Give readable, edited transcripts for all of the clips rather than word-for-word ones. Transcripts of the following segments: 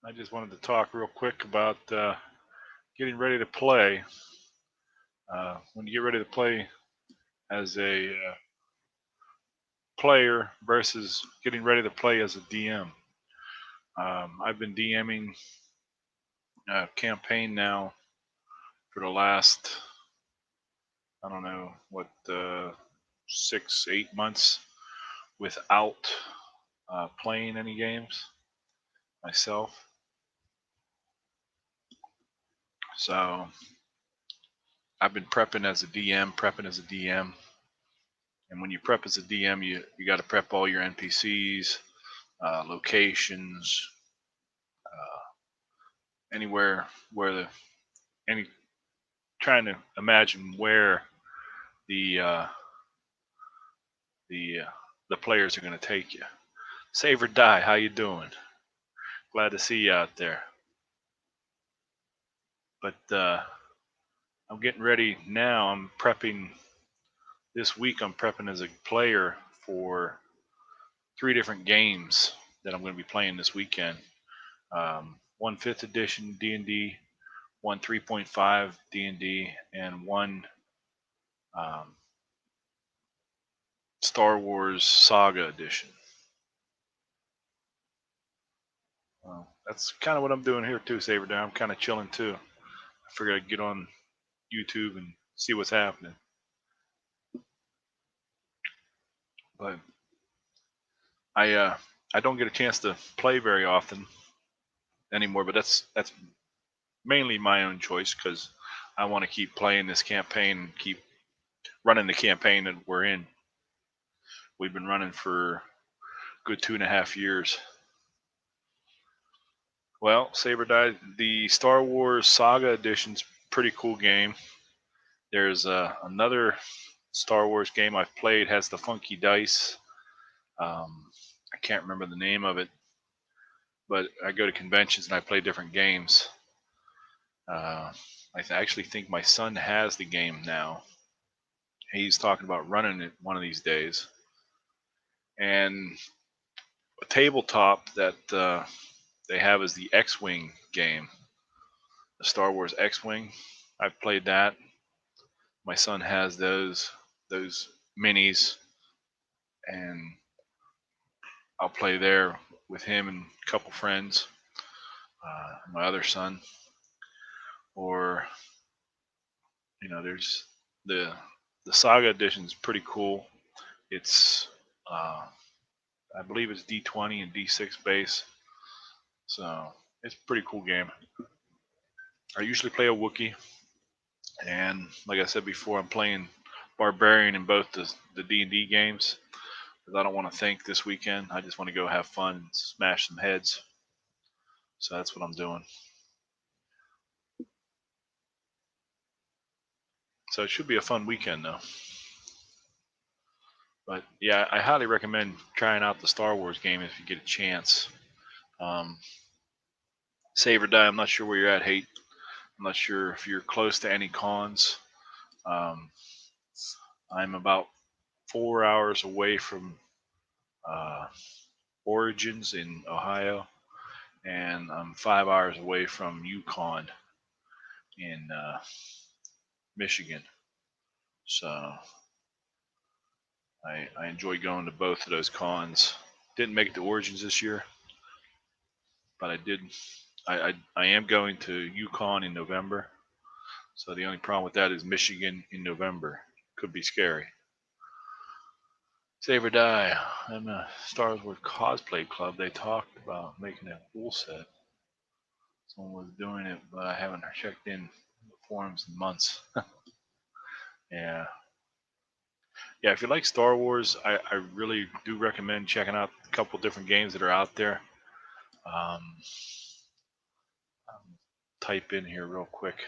I just wanted to talk real quick about getting ready to play. When you get ready to play as a player versus getting ready to play as a DM. I've been DMing a campaign now for the last, I don't know, what, 6, 8 months without playing any games myself. So I've been prepping as a DM, prepping as a DM. And when you prep as a DM, you got to prep all your NPCs, locations, anywhere where any trying to imagine where the uh, the uh, the players are going to take you. Save or die, how you doing? Glad to see you out there. But I'm getting ready now. I'm prepping this week. I'm prepping as a player for 3 different games that I'm going to be playing this weekend. One 5th edition D&D, one 3.5 D&D, and one um, Star Wars Saga edition. That's kind of what I'm doing here too, Saber Down. I'm kind of chilling too. I figured I'd get on YouTube and see what's happening. But I don't get a chance to play very often anymore. But that's mainly my own choice because I want to keep playing this campaign and keep running the campaign that we're in. We've been running for a good 2.5 years. Well, Saber died. The Star Wars Saga Edition's pretty cool game. There's another Star Wars game I've played has the funky dice. I can't remember the name of it, but I go to conventions and I play different games. I actually think my son has the game now. He's talking about running it one of these days. And a tabletop that they have is the X-Wing game, the Star Wars X-Wing. I've played that. My son has those minis, and I'll play there with him and a couple friends. My other son, or there's the the Saga edition is pretty cool. It's uh, I believe it's D20 and D6 base, so it's a pretty cool game. I usually play a Wookiee, and like I said before, I'm playing Barbarian in both the D&D games because I don't want to think this weekend. I just want to go have fun and smash some heads. So that's what I'm doing. So it should be a fun weekend though. But yeah, I highly recommend trying out the Star Wars game if you get a chance. Um, Save or die. I'm not sure where you're at, Hate. I'm not sure if you're close to any cons. Um, I'm about 4 hours away from uh, Origins in Ohio, and I'm 5 hours away from Yukon in Michigan. So I enjoy going to both of those cons. Didn't make it to Origins this year, but I did. I am going to Yukon in November. So the only problem with that is Michigan in November could be scary. Save or die. I'm a Star Wars cosplay club. They talked about making a pool set. Someone was doing it, but I haven't checked in the forums in months. Yeah. Yeah, if you like Star Wars, I really do recommend checking out a couple different games that are out there. Um, type in here real quick.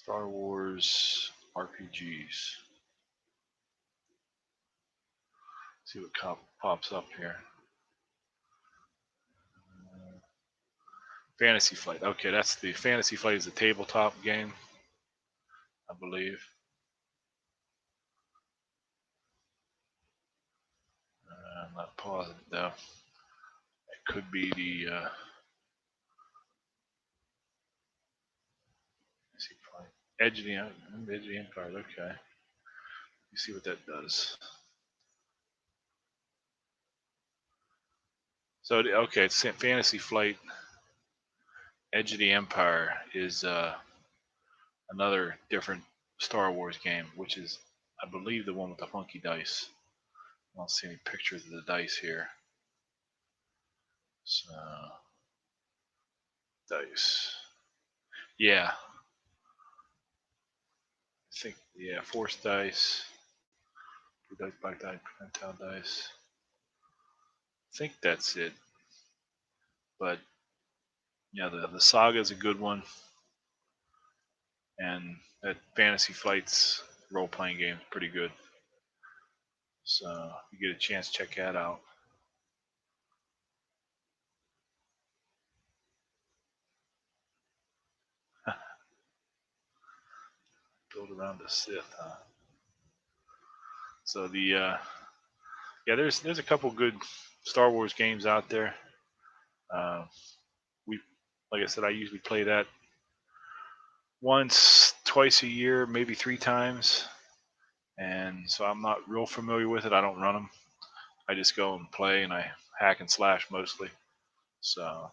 Star Wars RPGs. See what pops up here. Fantasy Flight. Okay, that's the Fantasy Flight is the tabletop game, I believe. cause it though. It could be the let's see, edge of the empire. Okay, you see what that does. So okay, it's Fantasy Flight. Edge of the Empire is another different Star Wars game, which is, I believe, the one with the funky dice. I don't see any pictures of the dice here. So, dice. Yeah. I think, yeah, Force dice. Blue dice, black dice, percentile dice. I think that's it. But, yeah, the Saga is a good one. And that Fantasy Flights role playing game is pretty good. So, if you get a chance, check that out. Build around the Sith, huh? So the yeah, there's a couple good Star Wars games out there. Uh, we, like I said, I usually play that once, twice a year, maybe 3 times, and so I'm not real familiar with it. I don't run them. I just go and play, and I hack and slash mostly. So,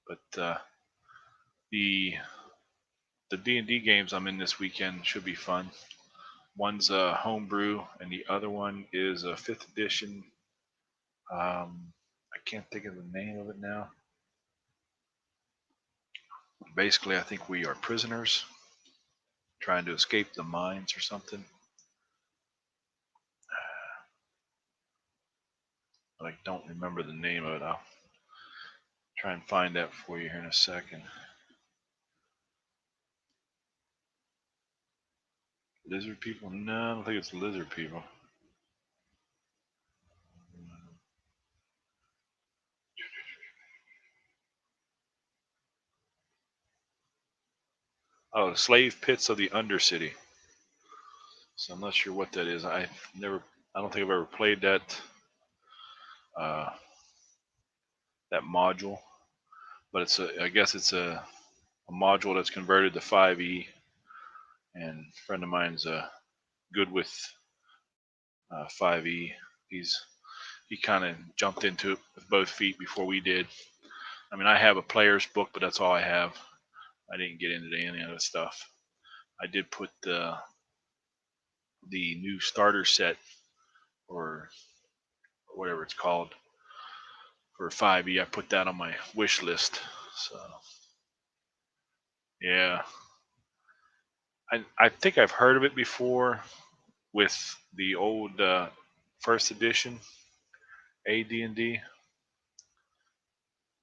but the the D&D games I'm in this weekend should be fun. One's a homebrew, and the other one is a 5th edition. I can't think of the name of it now. Basically, I think we are prisoners trying to escape the mines or something. But I don't remember the name of it. I'll try and find that for you here in a second. Lizard people? No, I don't think it's lizard people. Oh, Slave Pits of the Undercity. So I'm not sure what that is. I don't think I've ever played uh, that module, but I guess it's a module that's converted to 5e, and a friend of mine's good with 5e. He kind of jumped into it with both feet before we did. I mean, I have a player's book, but that's all I have. I didn't get into any other stuff. I did put the new starter set, or whatever it's called, for 5e. I put that on my wish list. So yeah, I think I've heard of it before with the old first edition AD&D,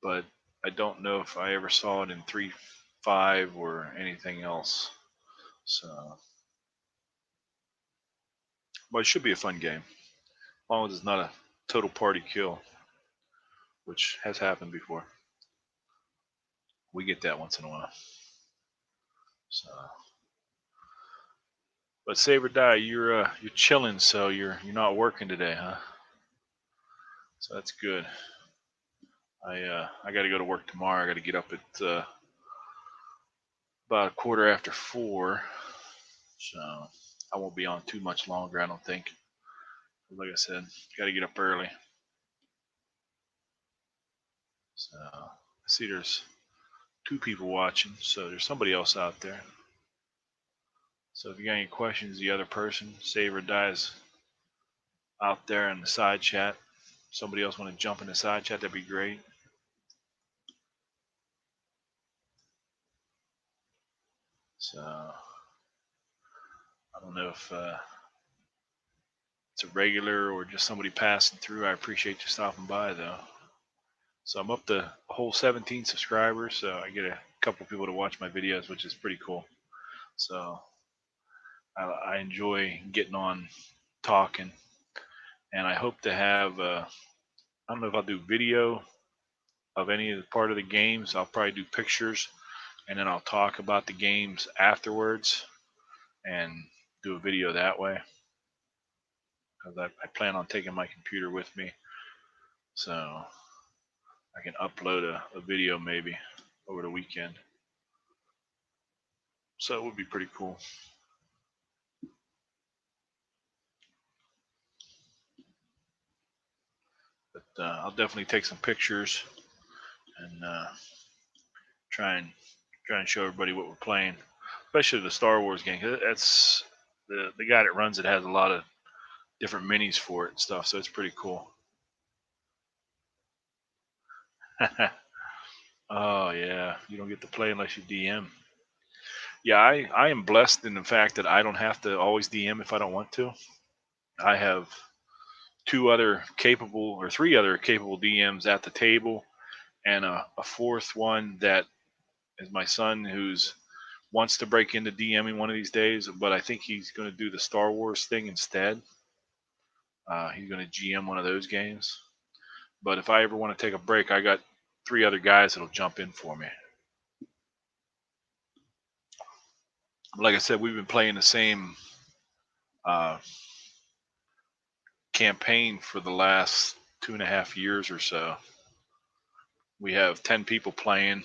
but I don't know if I ever saw it in 3.5 or anything else. So, but it should be a fun game, as long as it's not a total party kill, which has happened before. We get that once in a while. So, but save or die, you're chilling, so you're not working today, huh? So that's good. I got to go to work tomorrow. I got to get up at about 4:15, so I won't be on too much longer, I don't think. Like I said, got to get up early. So I see there's 2 people watching, so there's somebody else out there. So if you got any questions, the other person, save or dies, out there in the side chat. Somebody else want to jump in the side chat? That'd be great. So I don't know if it's a regular or just somebody passing through. I appreciate you stopping by, though. So I'm up to a whole 17 subscribers, so I get a couple people to watch my videos, which is pretty cool. So I enjoy getting on talking, and I hope to have. I don't know if I'll do video of any of the part of the games. I'll probably do pictures, and then I'll talk about the games afterwards, and do a video that way. because I plan on taking my computer with me, so I can upload a video maybe over the weekend. So it would be pretty cool. But I'll definitely take some pictures and try and show everybody what we're playing, especially the Star Wars game. 'Cause that's the guy that runs it has a lot of different minis for it and stuff, so it's pretty cool. Oh yeah, you don't get to play unless you DM. Yeah, I am blessed in the fact that I don't have to always DM if I don't want to. I have three other capable DMs at the table, and a fourth one that is my son who's wants to break into DMing one of these days, but I think he's going to do the Star Wars thing instead. He's going to GM one of those games. But if I ever want to take a break, I got three other guys that'll jump in for me. Like I said, we've been playing the same uh, campaign for the last 2.5 years or so. We have 10 people playing,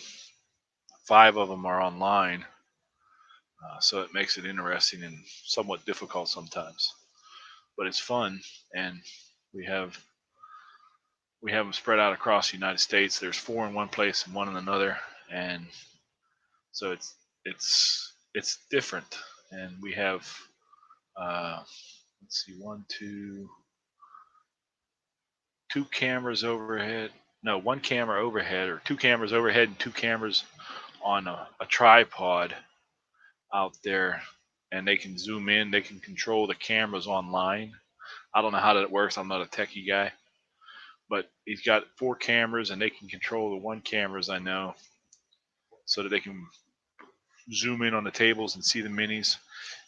5 of them are online, so it makes it interesting and somewhat difficult sometimes. But it's fun, and we have them spread out across the United States. There's 4 in one place and 1 in another, and so it's different. And we have let's see, two cameras overhead. No, one camera overhead, or 2 cameras overhead and 2 cameras on a tripod out there, and they can zoom in. They can control the cameras online. I don't know how that works. I'm not a techie guy, but he's got 4 cameras, and they can control the 1 cameras, I know, so that they can zoom in on the tables and see the minis.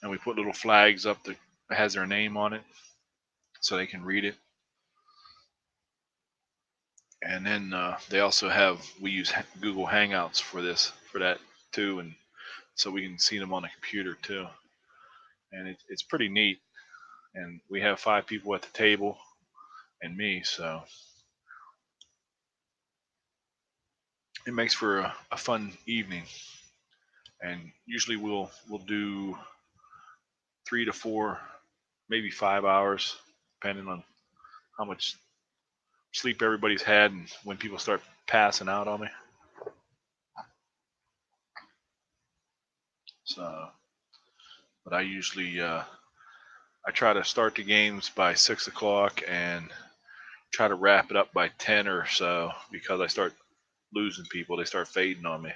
And we put little flags up that has their name on it, so they can read it. And then they also we use Google Hangouts for that too, and so we can see them on the computer too. And it's pretty neat. And we have 5 people at the table and me, so it makes for a fun evening. And usually we'll do 3 to 4, maybe 5 hours, depending on how much sleep everybody's had and when people start passing out on me. So, but I usually I try to start the games by 6 o'clock and try to wrap it up by 10 or so, because I start losing people. They start fading on me.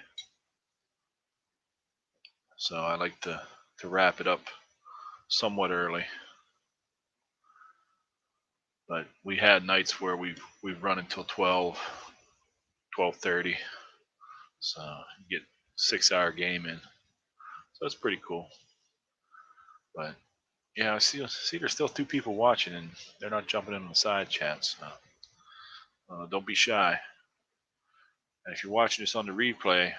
So I like to wrap it up somewhat early. But we had nights where we've run until 12:30. So you get 6-hour game in. So it's pretty cool. But yeah, I see there's still 2 people watching, and they're not jumping in on the side chats. So don't be shy. And if you're watching this on the replay,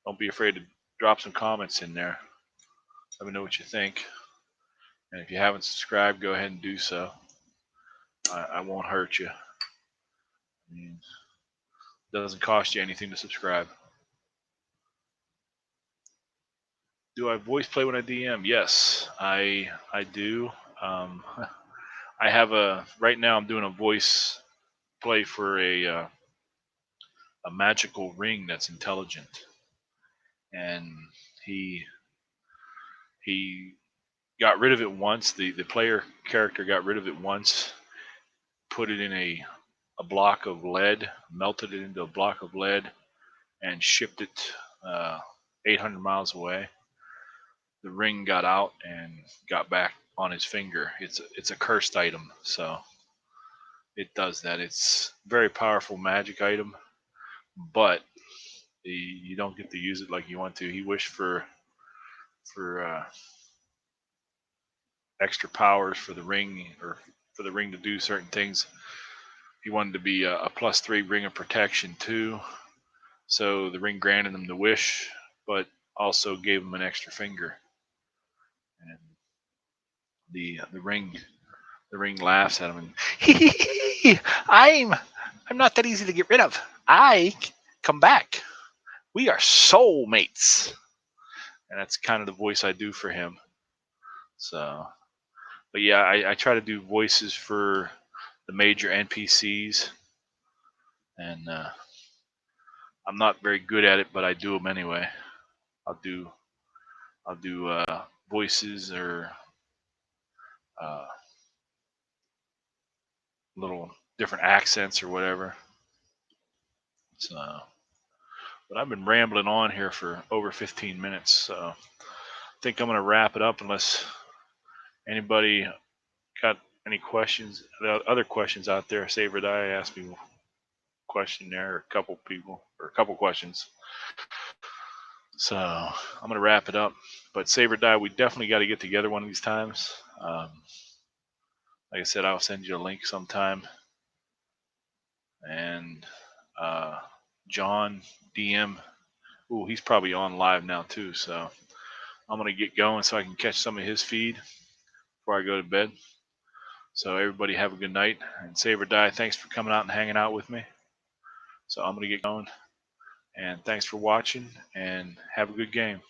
don't be afraid to drop some comments in there. Let me know what you think. And if you haven't subscribed, go ahead and do so. I won't hurt you. I mean, it doesn't cost you anything to subscribe. Do I voice play when I DM? Yes, I do. I have right now I'm doing a voice play for a magical ring that's intelligent, and he he got rid of it once. The player character got rid of it once, put it in a block of lead, melted it into a block of lead, and shipped it 800 miles away. The ring got out and got back on his finger. It's a cursed item, so it does that. It's a very powerful magic item, but you don't get to use it like you want to. He wished for extra powers for the ring, or for the ring to do certain things. He wanted to be a +3 ring of protection too. So the ring granted him the wish, but also gave him an extra finger. And the ring The ring laughs at him and I'm not that easy to get rid of. I come back. We are soulmates. And that's kind of the voice I do for him. So, but yeah, I try to do voices for the major NPCs, and I'm not very good at it, but I do them anyway. I'll do voices or uh, little different accents or whatever. So, but I've been rambling on here for over 15 minutes, so I think I'm gonna wrap it up unless anybody got any questions, other questions out there. Save or Die asked me a question there, or a couple people, or a couple questions. So I'm gonna wrap it up. But Save or Die, we definitely got to get together one of these times. Like I said, I'll send you a link sometime. And John DM, ooh, he's probably on live now too. So I'm gonna get going so I can catch some of his feed before I go to bed. So everybody have a good night, and Save or Die, thanks for coming out and hanging out with me. So I'm gonna get going, and thanks for watching, and have a good game.